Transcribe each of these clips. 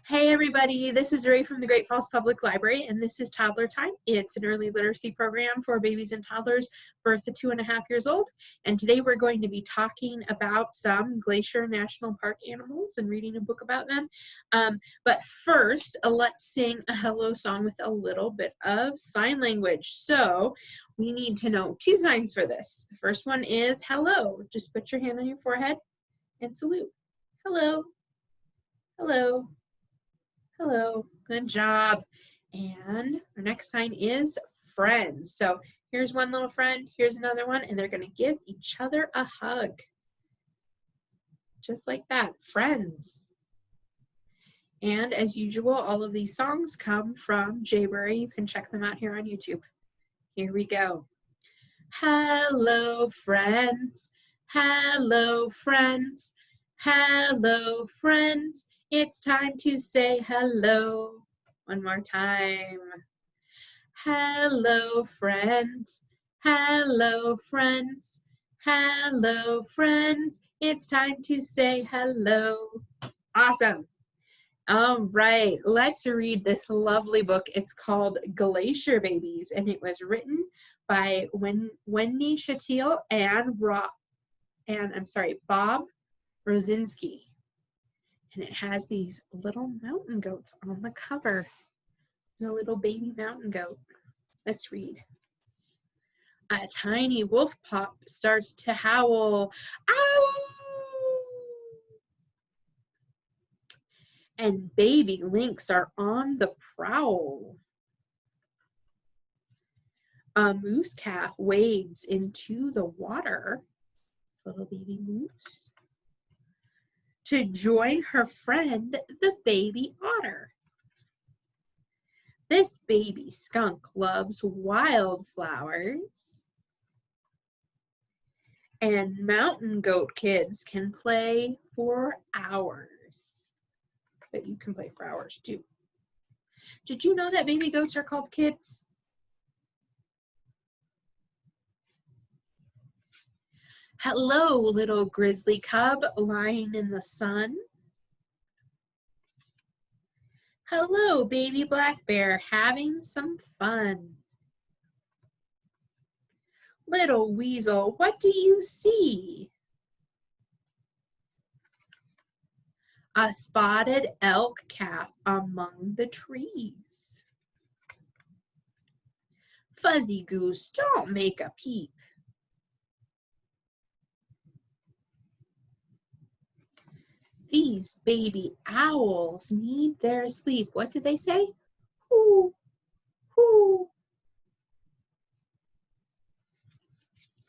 Hey everybody, this is Ray from the Great Falls Public Library, and this is Toddler Time. It's an early literacy program for babies and toddlers birth to 2.5 years old. And today we're going to be talking about some Glacier National Park animals and reading a book about them. But first, let's sing a hello song with a little bit of sign language. So we need to know 2 signs for this. The first one is hello. Just put your hand on your forehead and salute. Hello. Hello. Hello, good job. And our next sign is friends. So here's one little friend, here's another one, and they're gonna give each other a hug. Just like that, friends. And as usual, all of these songs come from Jayberry. You can check them out here on YouTube. Here we go. Hello, friends. Hello, friends. Hello, friends. It's time to say hello. One more time. Hello, friends. Hello, friends. Hello, friends. It's time to say hello. Awesome. All right, let's read this lovely book. It's called Glacier Babies, and it was written by Wendy, Shattil, and Bob Rozinski. And it has these little mountain goats on the cover. It's a little baby mountain goat. Let's read. A tiny wolf pup starts to howl. Ow! And baby lynx are on the prowl. A moose calf wades into the water. Little baby moose. To join her friend, the baby otter. This baby skunk loves wildflowers. And mountain goat kids can play for hours. But you can play for hours too. Did you know that baby goats are called kids? Hello, little grizzly cub lying in the sun. Hello, baby black bear having some fun. Little weasel, what do you see? A spotted elk calf among the trees. Fuzzy goose, don't make a peep. These baby owls need their sleep. What did they say? Hoo, hoo.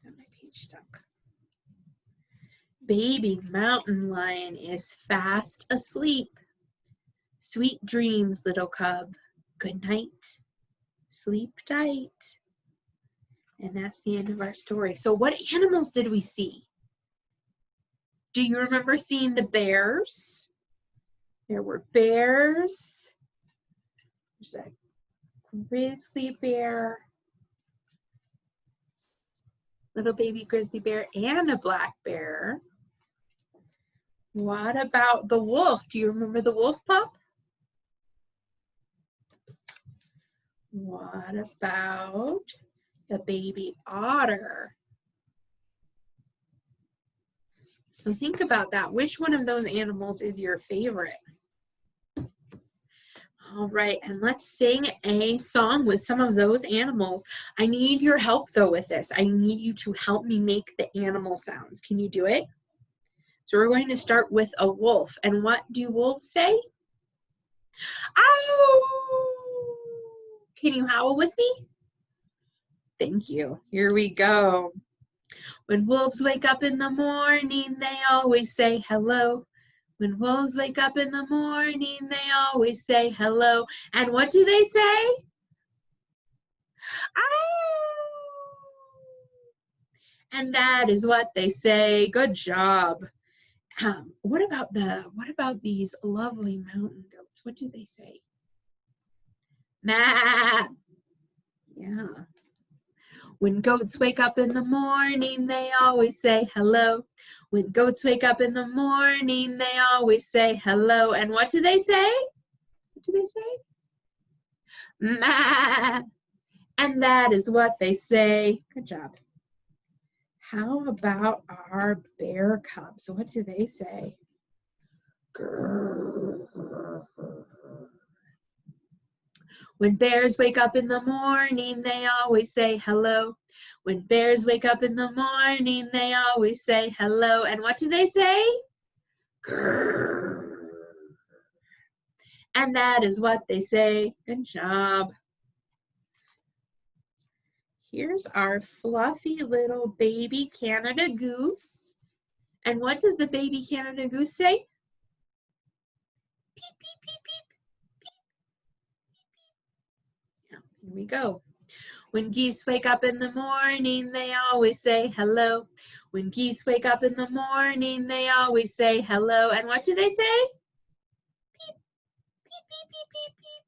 Got my page stuck. Baby mountain lion is fast asleep. Sweet dreams, little cub. Good night. Sleep tight. And that's the end of our story. So what animals did we see? Do you remember seeing the bears? There were bears. There's a grizzly bear, little baby grizzly bear, and a black bear. What about the wolf? Do you remember the wolf pup? What about the baby otter? So think about that. Which one of those animals is your favorite? All right, and let's sing a song with some of those animals. I need your help though with this. I need you to help me make the animal sounds. Can you do it? So we're going to start with a wolf. And what do wolves say? Ow! Can you howl with me? Thank you. Here we go. When wolves wake up in the morning, they always say hello. When wolves wake up in the morning, they always say hello. And what do they say? Ow! And that is what they say. Good job. What about these lovely mountain goats? What do they say? Maa. Yeah. When goats wake up in the morning, they always say hello. When goats wake up in the morning, they always say hello. And what do they say? What do they say? Ma. And that is what they say. Good job. How about our bear cubs? What do they say? When bears wake up in the morning, they always say hello. When bears wake up in the morning, they always say hello. And what do they say? And that is what they say. Good job. Here's our fluffy little baby Canada goose. And what does the baby Canada goose say? Peep, peep, peep, peep, peep. Yeah, here we go. When geese wake up in the morning, they always say hello. When geese wake up in the morning, they always say hello. And what do they say? Peep, peep, peep, peep, peep, peep.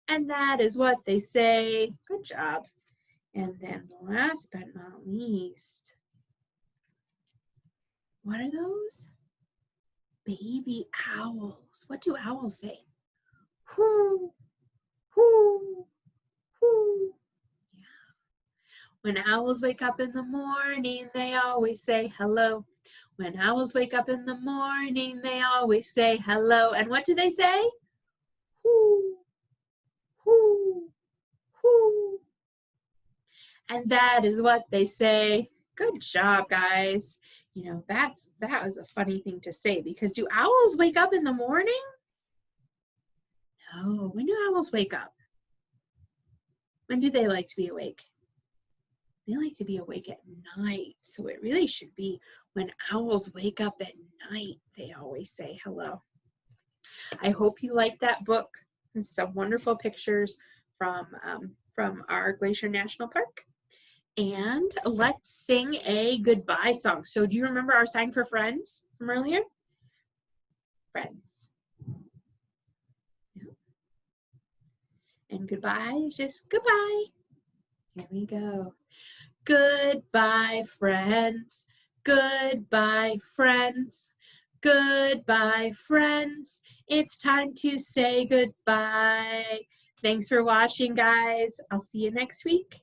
And that is what they say. Good job. And then last but not least, what are those? Baby owls. What do owls say? Whoo, whoo, whoo. Yeah. When owls wake up in the morning, they always say hello. When owls wake up in the morning, they always say hello. And what do they say? Whoo, whoo, whoo. And that is what they say. Good job, guys. You know, that was a funny thing to say, because do owls wake up in the morning? No. When do owls wake up? When do they like to be awake? They like to be awake at night. So it really should be when owls wake up at night, they always say hello. I hope you like that book. There's some wonderful pictures from our Glacier National Park. And let's sing a goodbye song. So do you remember our sign for friends from earlier? Friends. Yeah. And goodbye is just goodbye. Here we go. Goodbye, friends. Goodbye, friends. Goodbye, friends. It's time to say goodbye. Thanks for watching, guys. I'll see you next week.